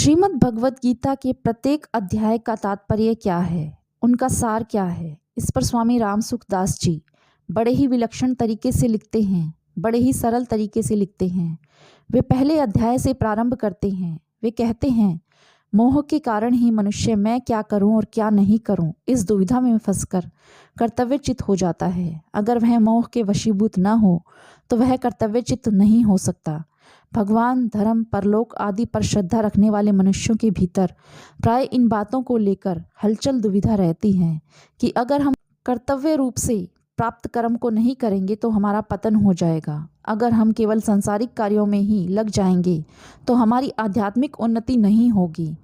श्रीमद् भगवत गीता के प्रत्येक अध्याय का तात्पर्य क्या है, उनका सार क्या है, इस पर स्वामी रामसुख दास जी बड़े ही विलक्षण तरीके से लिखते हैं, बड़े ही सरल तरीके से लिखते हैं। वे पहले अध्याय से प्रारंभ करते हैं। वे कहते हैं, मोह के कारण ही मनुष्य मैं क्या करूं और क्या नहीं करूं इस दुविधा में फंसकर कर्तव्यचित हो जाता है। अगर वह मोह के वशीभूत न हो तो वह कर्तव्यचित नहीं हो सकता। भगवान, धर्म, परलोक आदि पर श्रद्धा रखने वाले मनुष्यों के भीतर प्राय इन बातों को लेकर हलचल दुविधा रहती है कि अगर हम कर्तव्य रूप से प्राप्त कर्म को नहीं करेंगे तो हमारा पतन हो जाएगा। अगर हम केवल सांसारिक कार्यों में ही लग जाएंगे तो हमारी आध्यात्मिक उन्नति नहीं होगी।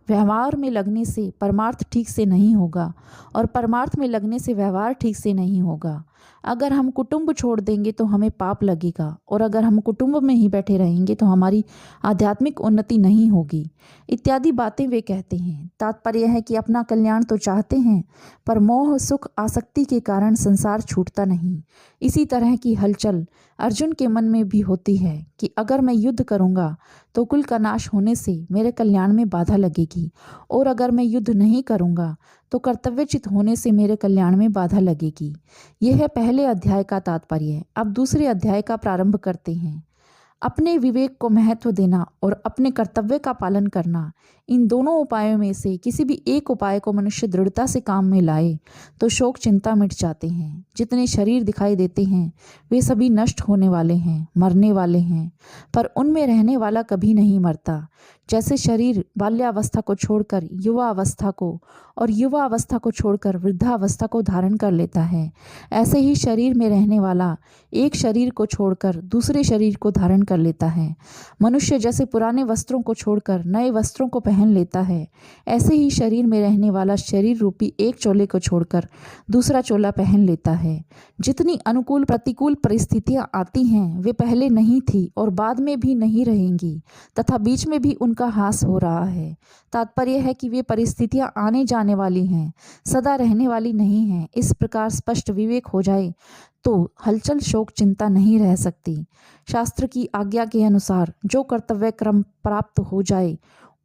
व्यवहार में लगने से परमार्थ ठीक से नहीं होगा और परमार्थ में लगने से व्यवहार ठीक से नहीं होगा। अगर हम कुटुंब छोड़ देंगे तो हमें पाप लगेगा और अगर हम कुटुंब में ही बैठे रहेंगे तो हमारी आध्यात्मिक उन्नति नहीं होगी, इत्यादि बातें वे कहते हैं। तात्पर्य है कि अपना कल्याण तो चाहते हैं पर मोह, सुख, आसक्ति के कारण संसार छूटता नहीं। इसी तरह की हलचल अर्जुन के मन में भी होती है कि अगर मैं युद्ध करूंगा तो कुल का नाश होने से मेरे कल्याण में बाधा लगेगी और अगर मैं युद्ध नहीं करूंगा तो कर्तव्यचित होने से मेरे कल्याण में बाधा लगेगी। यह है पहले अध्याय का तात्पर्य। अब दूसरे अध्याय का प्रारंभ करते हैं। अपने विवेक को महत्व देना और अपने कर्तव्य का पालन करना, इन दोनों उपायों में से किसी भी एक उपाय को मनुष्य दृढ़ता से काम में लाए तो शोक चिंता मिट जाते हैं। जितने शरीर दिखाई देते हैं वे सभी नष्ट होने वाले हैं, मरने वाले हैं, पर उनमें रहने वाला कभी नहीं मरता। जैसे शरीर बाल्यावस्था को छोड़कर युवा अवस्था को और युवा अवस्था को छोड़कर वृद्धावस्था को धारण कर लेता है, ऐसे ही शरीर में रहने वाला एक शरीर को छोड़कर दूसरे शरीर को धारण कर लेता है। मनुष्य जैसे पुराने वस्त्रों को छोड़कर नए वस्त्रों को पहन लेता है, ऐसे ही शरीर में रहने वाला शरीर रूपी एक चोले को छोड़कर दूसरा चोला पहन लेता है। जितनी अनुकूल प्रतिकूल परिस्थितियां आती हैं वे पहले नहीं थी और बाद में भी नहीं रहेंगी तथा बीच में भी उनका ह्रास हो रहा है। तात्पर्य है कि वे परिस्थितियां आने जाने वाली हैं, सदा रहने वाली नहीं हैं। इस प्रकार स्पष्ट विवेक हो जाए तो हलचल, शोक, चिंता नहीं रह सकती। शास्त्र की आज्ञा के अनुसार जो कर्तव्य क्रम प्राप्त हो जाए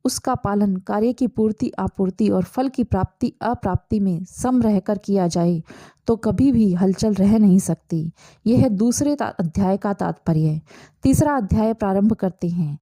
उसका पालन कार्य की पूर्ति आपूर्ति और फल की प्राप्ति अप्राप्ति में सम रहकर किया जाए तो कभी भी हलचल रह नहीं सकती। यह है दूसरे अध्याय का तात्पर्य। तीसरा अध्याय प्रारंभ करते हैं।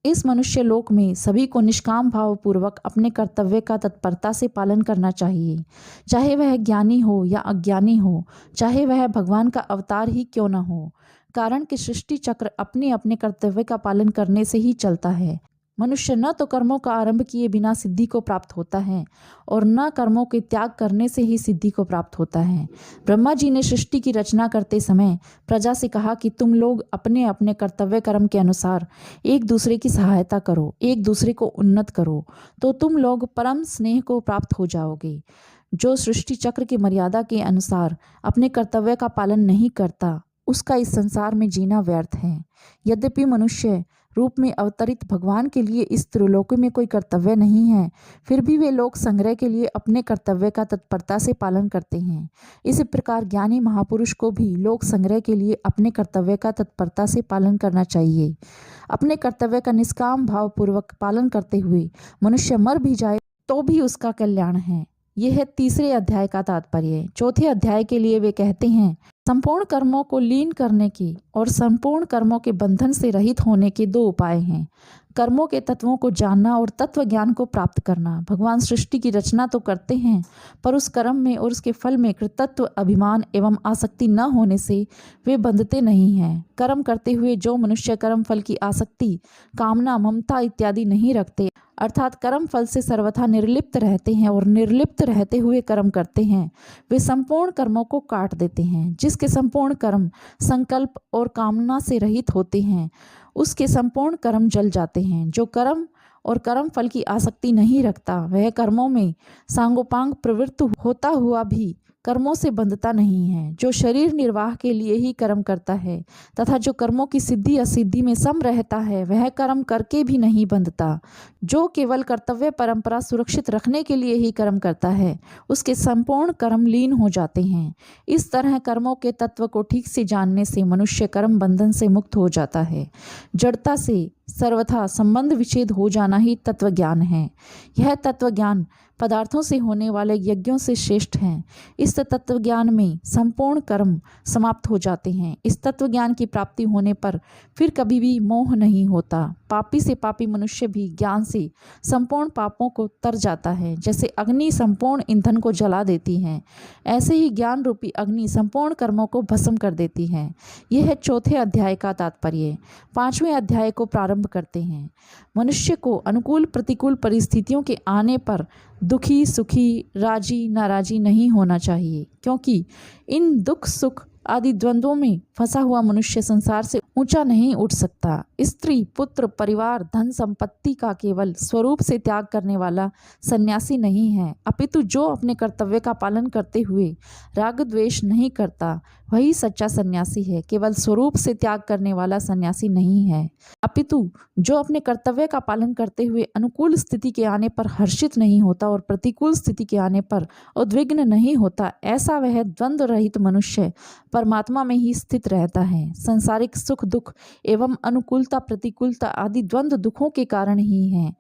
इस मनुष्य लोक में सभी को निष्काम भाव पूर्वक अपने कर्तव्य का तत्परता से पालन करना चाहिए, चाहे वह ज्ञानी हो या अज्ञानी हो, चाहे वह भगवान का अवतार ही क्यों न हो। कारण कि सृष्टि चक्र अपने अपने कर्तव्य का पालन करने से ही चलता है। मनुष्य न तो कर्मों का आरंभ किए बिना सिद्धि को प्राप्त होता है और न कर्मों के त्याग करने से ही सिद्धि को प्राप्त होता है। ब्रह्मा जी ने सृष्टि की रचना करते समय प्रजा से कहा कि तुम लोग अपने अपने कर्तव्य कर्म के अनुसार एक दूसरे की सहायता करो, एक दूसरे को उन्नत करो, तो तुम लोग परम स्नेह को प्राप्त हो जाओगे। जो सृष्टि चक्र की मर्यादा के अनुसार अपने कर्तव्य का पालन नहीं करता उसका इस संसार में जीना व्यर्थ है। यद्यपि मनुष्य रूप में अवतरित भगवान के लिए इस त्रिलोक में कोई कर्तव्य नहीं है, फिर भी वे लोग संग्रह के लिए अपने कर्तव्य का तत्परता से पालन करते हैं। इसी प्रकार ज्ञानी महापुरुष को भी लोक संग्रह के लिए अपने कर्तव्य का तत्परता से पालन करना चाहिए। अपने कर्तव्य का निष्काम भाव पूर्वक पालन करते हुए मनुष्य मर भी जाए तो भी उसका कल्याण है। यह है तीसरे अध्याय का तात्पर्य। चौथे अध्याय के लिए वे कहते हैं, संपूर्ण कर्मों को लीन करने के और संपूर्ण कर्मों के बंधन से रहित होने के दो उपाय हैं। कर्मों के तत्वों को जानना और तत्व ज्ञान को प्राप्त करना। भगवान सृष्टि की रचना तो करते हैं पर उस कर्म में और उसके फल में कृतत्व, अभिमान एवं आसक्ति न होने से वे बंधते नहीं हैं। कर्म करते हुए जो मनुष्य कर्म फल की आसक्ति, कामना, ममता इत्यादि नहीं रखते, अर्थात कर्म फल से सर्वथा निर्लिप्त रहते हैं और निर्लिप्त रहते हुए कर्म करते हैं, वे संपूर्ण कर्मों को काट देते हैं। जिसके संपूर्ण कर्म संकल्प और कामना से रहित होते हैं उसके संपूर्ण कर्म जल जाते हैं। जो कर्म और कर्म फल की आसक्ति नहीं रखता वह कर्मों में सांगोपांग प्रवृत्त होता हुआ भी कर्मों से बंधता नहीं है, जो शरीर निर्वाह के लिए ही कर्म करता है तथा जो कर्मों की सिद्धि असिद्धि में सम रहता है, वह कर्म करके भी नहीं बंधता। जो केवल कर्तव्य परंपरा सुरक्षित रखने के लिए ही कर्म करता है, उसके संपूर्ण कर्म लीन हो जाते हैं। इस तरह कर्मों के तत्व को ठीक से जानने से मनुष्य कर्म बंधन से मुक्त हो जाता है। जड़ता से सर्वथा संबंध विच्छेद हो जाना ही तत्व ज्ञान है। यह तत्व ज्ञान पदार्थों से होने वाले यज्ञों से श्रेष्ठ हैं। इस तत्व ज्ञान में संपूर्ण कर्म समाप्त हो जाते हैं। इस तत्व ज्ञान की प्राप्ति होने पर फिर कभी भी मोह नहीं होता। पापी से पापी मनुष्य भी ज्ञान से संपूर्ण पापों को तर जाता है। जैसे अग्नि संपूर्ण ईंधन को जला देती है, ऐसे ही ज्ञान रूपी अग्नि संपूर्ण कर्मों को भस्म कर देती है। यह है चौथे अध्याय का तात्पर्य। पांचवें अध्याय को प्रारंभ करते हैं। मनुष्य को अनुकूल प्रतिकूल परिस्थितियों के आने पर दुखी सुखी राजी नाराजी नहीं होना चाहिए, क्योंकि इन दुख सुख आदि द्वंद्वों में फंसा हुआ मनुष्य संसार से ऊंचा नहीं उठ सकता। स्त्री पुत्र परिवार धन संपत्ति का केवल स्वरूप से त्याग करने वाला सन्यासी नहीं है, अपितु जो अपने कर्तव्य का पालन करते हुए राग द्वेष नहीं करता, वही सच्चा सन्यासी है। केवल स्वरूप से त्याग करने वाला सन्यासी नहीं है, अपितु जो अपने कर्तव्य का पालन करते हुए अनुकूल स्थिति के आने पर हर्षित नहीं होता और प्रतिकूल स्थिति के आने पर उद्विग्न नहीं होता, ऐसा वह द्वंद्व रहित मनुष्य परमात्मा में ही स्थित रहता है। सांसारिक सुख दुख एवं अनुकूलता प्रतिकूलता आदि द्वंद्व दुखों के कारण ही हैं,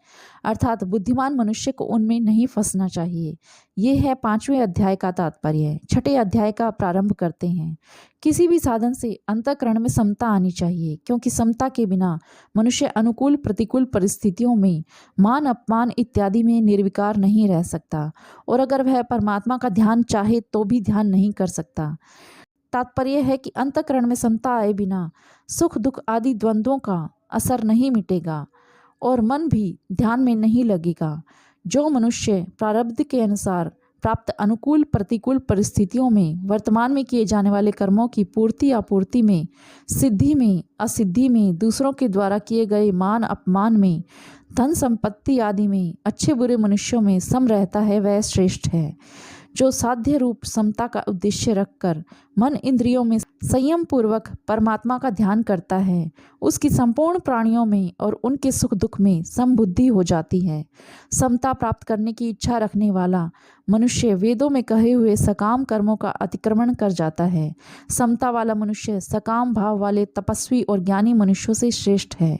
अर्थात बुद्धिमान मनुष्य को उनमें नहीं फंसना चाहिए। ये है पांचवें अध्याय का तात्पर्य। छठे अध्याय का प्रारंभ करते हैं। किसी भी साधन से अंतःकरण में समता आनी चाहिए, क्योंकि समता के बिना मनुष्य अनुकूल प्रतिकूल परिस्थितियों में मान अपमान इत्यादि में निर्विकार नहीं रह सकता, और अगर वह परमात्मा का ध्यान चाहे तो भी ध्यान नहीं कर सकता। तात्पर्य है कि अंतःकरण में समता आए बिना सुख दुख आदि द्वंद्वों का असर नहीं मिटेगा और मन भी ध्यान में नहीं लगेगा। जो मनुष्य प्रारब्ध के अनुसार प्राप्त अनुकूल प्रतिकूल परिस्थितियों में वर्तमान में किए जाने वाले कर्मों की पूर्ति अपूर्ति में, सिद्धि में असिद्धि में, दूसरों के द्वारा किए गए मान अपमान में, धन संपत्ति आदि में, अच्छे बुरे मनुष्यों में सम रहता है, वह श्रेष्ठ है। जो साध्य रूप समता का उद्देश्य रखकर मन इंद्रियों में संयम पूर्वक परमात्मा का ध्यान करता है, उसकी संपूर्ण प्राणियों में और उनके सुख दुख में समबुद्धि हो जाती है। समता प्राप्त करने की इच्छा रखने वाला मनुष्य वेदों में कहे हुए सकाम कर्मों का अतिक्रमण कर जाता है। समता वाला मनुष्य सकाम भाव वाले तपस्वी और ज्ञानी मनुष्यों से श्रेष्ठ है।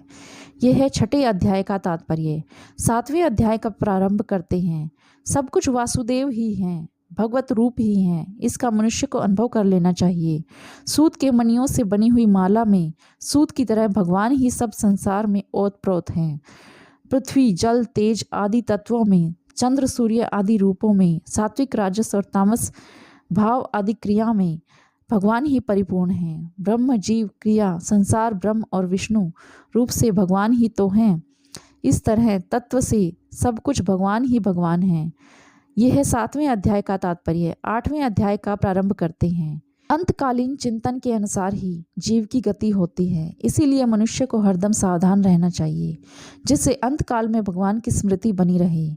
यह है छठे अध्याय का तात्पर्य। सातवें अध्याय का प्रारंभ करते हैं। सब कुछ वासुदेव ही हैं, भगवत रूप ही हैं, इसका मनुष्य को अनुभव कर लेना चाहिए। सूत के मणियों से बनी हुई माला में सूत की तरह भगवान ही सब संसार में ओतप्रोत हैं। पृथ्वी जल तेज आदि तत्वों में, चंद्र सूर्य आदि रूपों में, सात्विक राजस और तामस भाव आदि क्रिया में भगवान ही परिपूर्ण हैं। ब्रह्म जीव क्रिया संसार ब्रह्म और विष्णु रूप से भगवान ही तो हैं। इस तरह तत्व से सब कुछ भगवान ही भगवान हैं। यह है सातवें अध्याय का तात्पर्य। आठवें अध्याय का प्रारंभ करते हैं। अंतकालीन चिंतन के अनुसार ही जीव की गति होती है, इसीलिए मनुष्य को हरदम सावधान रहना चाहिए, जिससे अंतकाल में भगवान की स्मृति बनी रहे।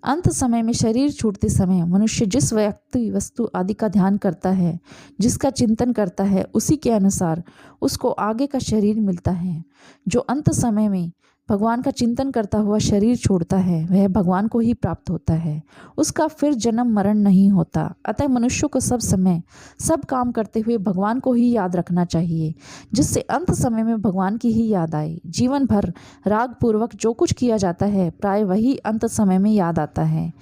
अंत समय में शरीर छूटते समय मनुष्य जिस व्यक्ति वस्तु आदि का ध्यान करता है, जिसका चिंतन करता है, उसी के अनुसार उसको आगे का शरीर मिलता है। जो अंत समय में भगवान का चिंतन करता हुआ शरीर छोड़ता है, वह भगवान को ही प्राप्त होता है, उसका फिर जन्म मरण नहीं होता। अतः मनुष्य को सब समय सब काम करते हुए भगवान को ही याद रखना चाहिए, जिससे अंत समय में भगवान की ही याद आए। जीवन भर राग पूर्वक जो कुछ किया जाता है, प्राय वही अंत समय में याद आता है।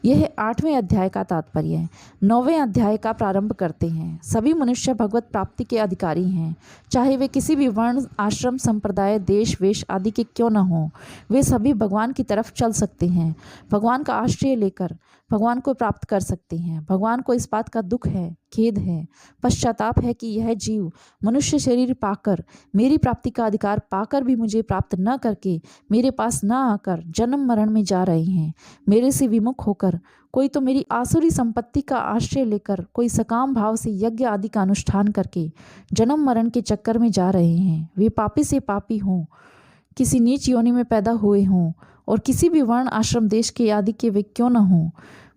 यह है आठवें अध्याय का तात्पर्य। नौवें अध्याय का प्रारंभ करते हैं। सभी मनुष्य भगवत प्राप्ति के अधिकारी हैं, चाहे वे किसी भी वर्ण आश्रम संप्रदाय देश वेश आदि के क्यों न हो, वे सभी भगवान की तरफ चल सकते हैं। भगवान का आश्रय लेकर भगवान को प्राप्त कर सकते हैं। भगवान को इस बात का दुख है, खेद है, पश्चाताप है कि यह जीव मनुष्य शरीर पाकर, मेरी प्राप्ति का अधिकार पाकर भी मुझे प्राप्त न करके, मेरे पास न आकर जन्म मरण में जा रहे हैं। मेरे से विमुख होकर कोई तो मेरी आसुरी संपत्ति का आश्रय लेकर, कोई सकाम भाव से यज्ञ आदि का अनुष्ठान करके जन्म मरण के चक्कर में जा रहे हैं। वे पापी से पापी हों, किसी नीच योनि में पैदा हुए हों और किसी भी वर्ण आश्रम देश के आदि के वे क्यों न हों,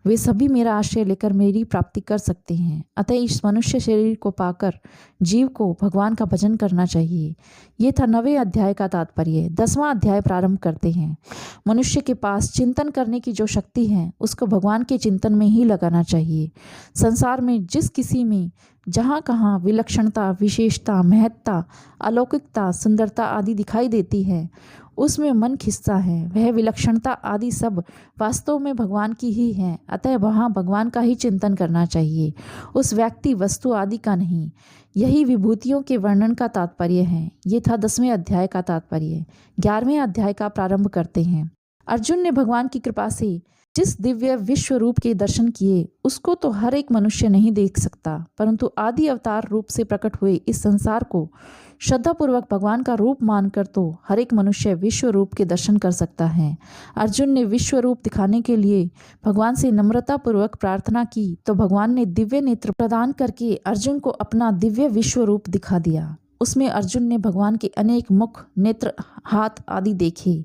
वे सभी मेरा आश्रय लेकर मेरी प्राप्ति कर सकते हैं। अतः इस मनुष्य शरीर को पाकर जीव को भगवान का भजन करना चाहिए। ये था 9वें अध्याय का तात्पर्य। 10वां अध्याय प्रारंभ करते हैं। मनुष्य के पास चिंतन करने की जो शक्ति है उसको भगवान के चिंतन में ही लगाना चाहिए। संसार में जिस किसी में जहाँ कहाँ विलक्षणता, विशेषता, महत्ता, अलौकिकता, सुंदरता आदि दिखाई देती है उसमें मन खिंचता है। वह विलक्षणता आदि सब वास्तव में भगवान की ही है। अतः वहाँ भगवान का ही चिंतन करना चाहिए, उस व्यक्ति, वस्तु आदि का नहीं। यही विभूतियों के वर्णन का तात्पर्य है। ये था 10वें अध्याय का तात्पर्य। 11वें अध्याय का प्रारंभ करते हैं। अर्जुन ने भगवान की कृपा से जिस दिव्य विश्व रूप के दर्शन किए उसको तो हर एक मनुष्य नहीं देख सकता, परंतु आदि अवतार रूप से प्रकट हुए इस संसार को श्रद्धापूर्वक भगवान का रूप मानकर तो हर एक मनुष्य विश्व रूप के दर्शन कर सकता है। अर्जुन ने विश्व रूप दिखाने के लिए भगवान से नम्रता पूर्वक प्रार्थना की तो भगवान ने दिव्य नेत्र प्रदान करके अर्जुन को अपना दिव्य विश्व रूप दिखा दिया। उसमें अर्जुन ने भगवान के अनेक मुख, नेत्र, हाथ आदि देखे।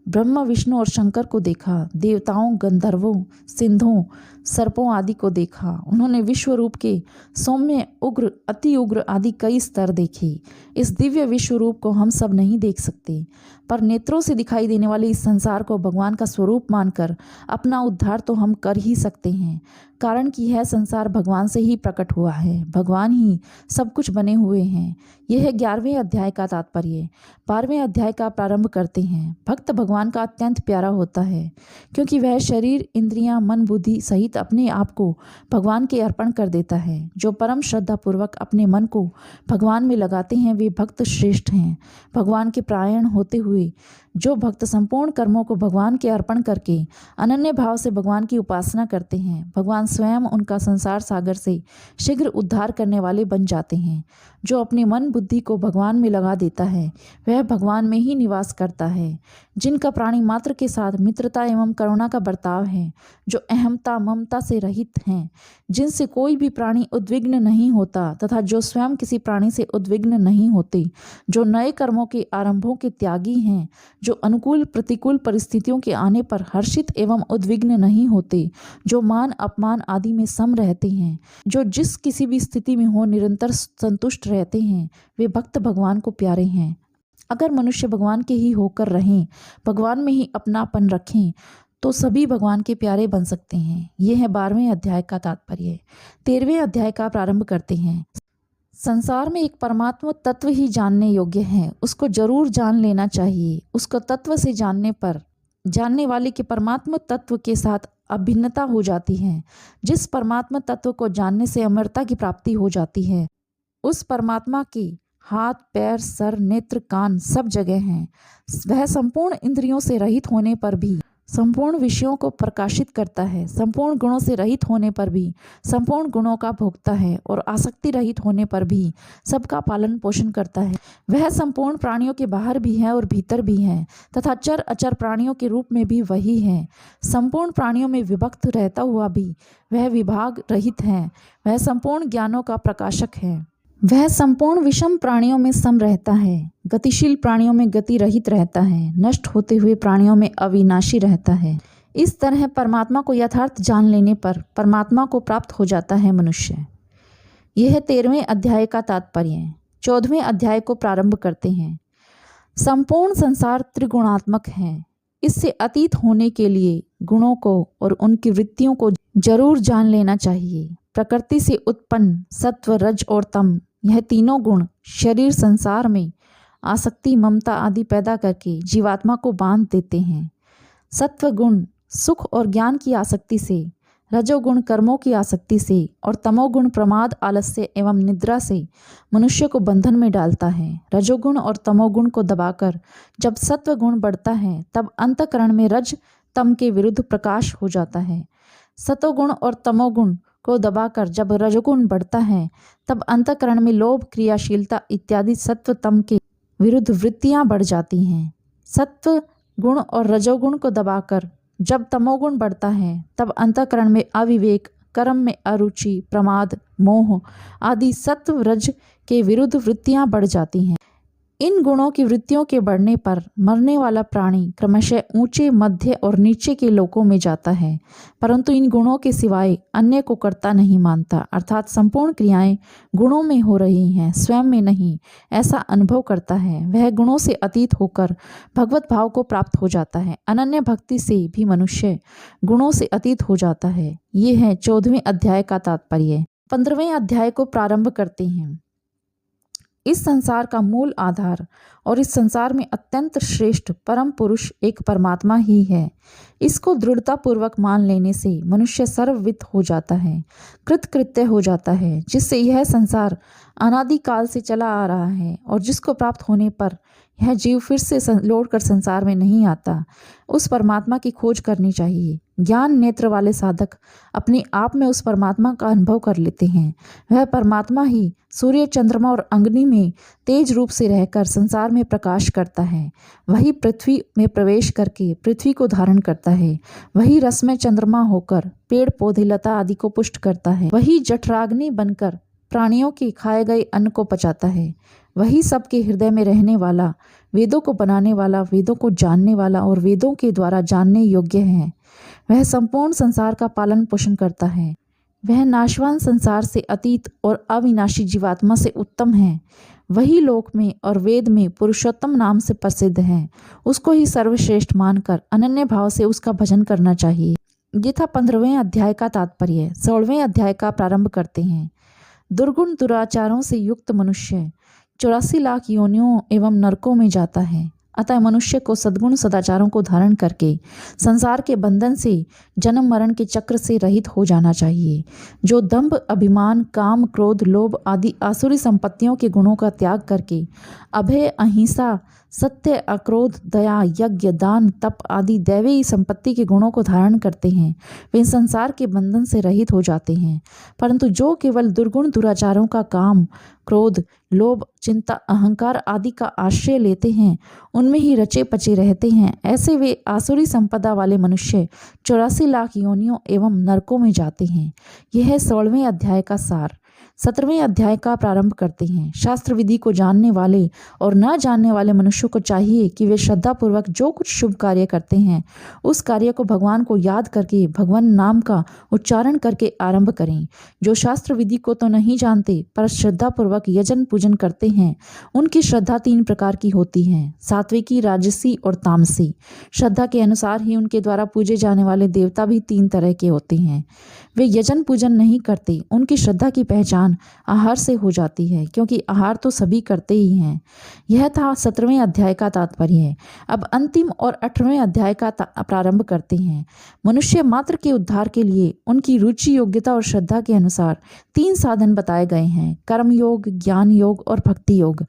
ब्रह्मा, विष्णु और शंकर को देखा। देवताओं, गंधर्वों, सिंधों, सर्पों आदि को देखा। उन्होंने विश्व रूप के सौम्य, उग्र, अति उग्र आदि कई स्तर देखे। इस दिव्य विश्व रूप को हम सब नहीं देख सकते, पर नेत्रों से दिखाई देने वाले इस संसार को भगवान का स्वरूप मानकर अपना उद्धार तो हम कर ही सकते हैं, कारण कि यह संसार भगवान से ही प्रकट हुआ है। भगवान ही सब कुछ बने हुए हैं। यह है 11वें अध्याय का तात्पर्य। 12वें अध्याय का प्रारंभ करते हैं। भक्त भगवान का अत्यंत प्यारा होता है क्योंकि वह शरीर, इंद्रियां, मन, बुद्धि सहित अपने आप को भगवान के अर्पण कर देता है। जो परम श्रद्धा पूर्वक अपने मन को भगवान में लगाते हैं वे भक्त श्रेष्ठ हैं। भगवान के परायण होते हुए जो भक्त संपूर्ण कर्मों को भगवान के अर्पण करके अनन्य भाव से भगवान की उपासना करते हैं, भगवान स्वयं उनका संसार सागर से शीघ्र उद्धार करने वाले बन जाते हैं। जो अपने मन बुद्धि को भगवान में लगा देता है वह भगवान में ही निवास करता है। जिनका प्राणी मात्र के साथ मित्रता एवं करुणा का बर्ताव है, जो अहमता ममता से रहित हैं, जिनसे कोई भी प्राणी उद्विग्न नहीं होता तथा जो स्वयं किसी प्राणी से उद्विग्न नहीं होते, जो नए कर्मों के आरंभों के त्यागी हैं, जो अनुकूल प्रतिकूल परिस्थितियों के आने पर हर्षित एवं उद्विग्न नहीं होते, जो मान अपमान आदि में सम रहते हैं, जो जिस किसी भी स्थिति में हो निरंतर संतुष्ट रहते हैं, वे भक्त भगवान को प्यारे हैं। अगर मनुष्य भगवान के ही होकर रहें, भगवान में ही अपनापन रखें तो सभी भगवान के प्यारे बन सकते हैं। यह है 12वें अध्याय का तात्पर्य। 13वें अध्याय का प्रारंभ करते हैं। संसार में एक परमात्मा तत्व ही जानने योग्य है, उसको जरूर जान लेना चाहिए। उसको तत्व से जानने पर जानने वाले के परमात्मा तत्व के साथ अभिन्नता हो जाती है। जिस परमात्मा तत्व को जानने से अमरता की प्राप्ति हो जाती है, उस परमात्मा के हाथ, पैर, सर, नेत्र, कान सब जगह हैं। वह संपूर्ण इंद्रियों से रहित होने पर भी संपूर्ण विषयों को प्रकाशित करता है, संपूर्ण गुणों से रहित होने पर भी संपूर्ण गुणों का भोगता है और आसक्ति रहित होने पर भी सबका पालन पोषण करता है। वह संपूर्ण प्राणियों के बाहर भी है और भीतर भी है तथा चर अचर प्राणियों के रूप में भी वही है। संपूर्ण प्राणियों में विभक्त रहता हुआ भी वह विभाग रहित है। वह संपूर्ण ज्ञानों का प्रकाशक है। वह संपूर्ण विषम प्राणियों में सम रहता है, गतिशील प्राणियों में गति रहित रहता है, नष्ट होते हुए प्राणियों में अविनाशी रहता है। इस तरह परमात्मा को यथार्थ जान लेने पर परमात्मा को प्राप्त हो जाता है मनुष्य। यह 13वें अध्याय का तात्पर्य। 14वें अध्याय को प्रारंभ करते हैं। संपूर्ण संसार त्रिगुणात्मक है। इससे अतीत होने के लिए गुणों को और उनकी वृत्तियों को जरूर जान लेना चाहिए। प्रकृति से उत्पन्न सत्व, रज और तम, यह तीनों गुण शरीर संसार में आसक्ति, ममता आदि पैदा करके जीवात्मा को बांध देते हैं। सत्व गुण सुख और ज्ञान की आसक्ति से, रजोगुण कर्मों की आसक्ति से और तमोगुण प्रमाद, आलस्य एवं निद्रा से मनुष्य को बंधन में डालता है। रजोगुण और तमोगुण को दबाकर जब सत्व गुण बढ़ता है तब अंतःकरण में रज तम के विरुद्ध प्रकाश हो जाता है। सतोगुण और तमोगुण को दबाकर जब रजोगुण बढ़ता है तब अंतःकरण में लोभ, क्रियाशीलता इत्यादि सत्व तम के विरुद्ध वृत्तियां बढ़ जाती हैं। सत्व गुण और रजोगुण को दबाकर जब तमोगुण बढ़ता है तब अंतःकरण में अविवेक, कर्म में अरुचि, प्रमाद, मोह आदि सत्व रज के विरुद्ध वृत्तियां बढ़ जाती हैं। इन गुणों की वृत्तियों के बढ़ने पर मरने वाला प्राणी क्रमशः ऊंचे, मध्य और नीचे के लोकों में जाता है, परंतु इन गुणों के सिवाय अन्य को कर्ता नहीं मानता, अर्थात संपूर्ण क्रियाएं गुणों में हो रही हैं, स्वयं में नहीं, ऐसा अनुभव करता है। वह गुणों से अतीत होकर भगवत भाव को प्राप्त हो जाता है। अनन्य भक्ति से भी मनुष्य गुणों से अतीत हो जाता है। ये है 14वें अध्याय का तात्पर्य। 15वें अध्याय को प्रारंभ करते हैं। इस संसार का मूल आधार और इस संसार में अत्यंत श्रेष्ठ परम पुरुष एक परमात्मा ही है। इसको दृढ़तापूर्वक मान लेने से मनुष्य सर्वविद हो जाता है, कृतकृत्य हो जाता है, जिससे यह संसार अनादिकाल से चला आ रहा है और जिसको प्राप्त होने पर यह जीव फिर से लौटकर संसार में नहीं आता। उस परमात्मा की खोज करनी चाहिए। ज्ञान नेत्र वाले साधक अपने आप में उस परमात्मा का अनुभव कर लेते हैं। वह परमात्मा ही सूर्य, चंद्रमा और अग्नि में तेज रूप से रहकर संसार में प्रकाश करता है। वही पृथ्वी में प्रवेश करके पृथ्वी को धारण करता है। वही रस में चंद्रमा होकर पेड़ पौधे लता आदि को पुष्ट करता है। वही जठराग्नि बनकर प्राणियों के खाए गए अन्न को पचाता है। वही सबके हृदय में रहने वाला, वेदों को बनाने वाला, वेदों को जानने वाला और वेदों के द्वारा जानने योग्य है। वह संपूर्ण संसार का पालन पोषण करता है। वह नाशवान संसार से अतीत और अविनाशी जीवात्मा से उत्तम है। वही लोक में और वेद में पुरुषोत्तम नाम से प्रसिद्ध है। उसको ही सर्वश्रेष्ठ मानकर अनन्य भाव से उसका भजन करना चाहिए। ये था 15वें अध्याय का तात्पर्य। 16वें अध्याय का प्रारंभ करते हैं। दुर्गुण दुराचारों से युक्त मनुष्य 84 लाख योनियों एवं नरकों में जाता है। अतः मनुष्य को सद्गुण सदाचारों को धारण करके संसार के बंधन से, जन्म मरण के चक्र से रहित हो जाना चाहिए। जो दंभ, अभिमान, काम, क्रोध, लोभ आदि आसुरी संपत्तियों के गुणों का त्याग करके अभय, अहिंसा, सत्य, अक्रोध, दया, यज्ञ, दान, तप आदि दैवी संपत्ति के गुणों को धारण करते हैं, वे संसार के बंधन से रहित हो जाते हैं। परंतु जो केवल दुर्गुण दुराचारों का काम, क्रोध, लोभ, चिंता, अहंकार आदि का आश्रय लेते हैं, उनमें ही रचे पचे रहते हैं, ऐसे वे आसुरी संपदा वाले मनुष्य 84 लाख योनियों एवं नरकों में जाते हैं। यह है 16वें अध्याय का सार। 17वें अध्याय का प्रारंभ करते हैं। शास्त्र विधि को जानने वाले और न जानने वाले मनुष्यों को चाहिए कि वे श्रद्धापूर्वक जो कुछ शुभ कार्य करते हैं, उस कार्य को भगवान को याद करके भगवान नाम का उच्चारण करके आरंभ करें। जो शास्त्र विधि को तो नहीं जानते पर श्रद्धापूर्वक यजन पूजन करते हैं, उनकी श्रद्धा 3 प्रकार की होती है, सात्विकी, राजसी और तामसी। श्रद्धा के अनुसार ही उनके द्वारा पूजे जाने वाले देवता भी 3 तरह के होते हैं। वे यजन पूजन नहीं करते। उनकी श्रद्धा की पहचान आहार से हो जाती है, क्योंकि आहार तो सभी करते ही हैं। यह था 17वें अध्याय का तात्पर्य। अब अंतिम और 18वें अध्याय का प्रारंभ करते हैं। मनुष्य मात्र के उद्धार के लिए उनकी रुचि, योग्यता और श्रद्धा के अनुसार 3 साधन बताए गए हैं: कर्म योग, ज्ञान योग और भक्ति योग।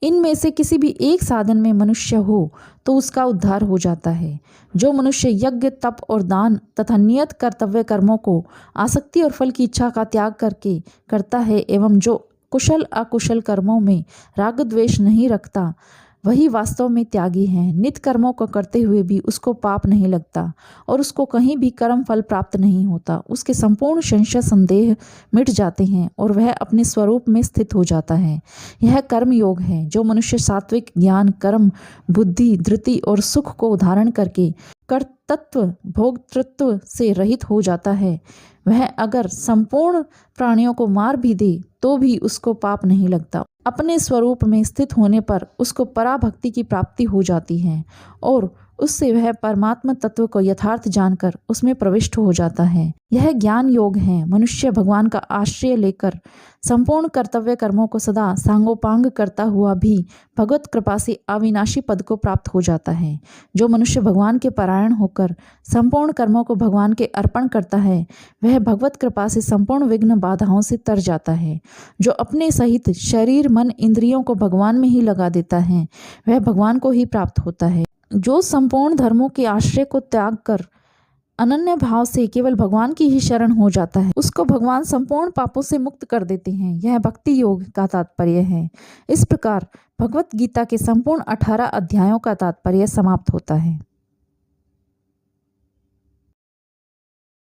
इनमें से किसी भी एक साधन में मनुष्य हो तो उसका उद्धार हो जाता है। जो मनुष्य यज्ञ, तप और दान तथा नियत कर्तव्य कर्मों को आसक्ति और फल की इच्छा का त्याग करके करता है एवं जो कुशल अकुशल कर्मों में राग द्वेष नहीं रखता, वही वास्तव में त्यागी है। नित्य कर्मों को करते हुए भी उसको पाप नहीं लगता और उसको कहीं भी कर्म फल प्राप्त नहीं होता। उसके संपूर्ण संशय संदेह मिट जाते हैं और वह अपने स्वरूप में स्थित हो जाता है। यह कर्म योग है। जो मनुष्य सात्विक, ज्ञान, कर्म, बुद्धि, धृति और सुख को धारण करके कर्तृत्व, भोक्तृत्व से रहित हो जाता है, वह अगर संपूर्ण प्राणियों को मार भी दे तो भी उसको पाप नहीं लगता। अपने स्वरूप में स्थित होने पर उसको पराभक्ति की प्राप्ति हो जाती है और उससे वह परमात्मा तत्व को यथार्थ जानकर उसमें प्रविष्ट हो जाता है। यह ज्ञान योग है। मनुष्य भगवान का आश्रय लेकर संपूर्ण कर्तव्य कर्मों को सदा सांगोपांग करता हुआ भी भगवत कृपा से अविनाशी पद को प्राप्त हो जाता है। जो मनुष्य भगवान के परायण होकर संपूर्ण कर्मों को भगवान के अर्पण करता है, वह भगवत कृपा से संपूर्ण विघ्न बाधाओं से तर जाता है। जो अपने सहित शरीर, मन, इंद्रियों को भगवान में ही लगा देता है, वह भगवान को ही प्राप्त होता है। जो संपूर्ण धर्मों के आश्रय को त्याग कर अनन्य भाव से केवल भगवान की ही शरण हो जाता है, उसको भगवान संपूर्ण पापों से मुक्त कर देते हैं। यह भक्ति योग का तात्पर्य है। इस प्रकार भगवत गीता के संपूर्ण 18 अध्यायों का तात्पर्य समाप्त होता है।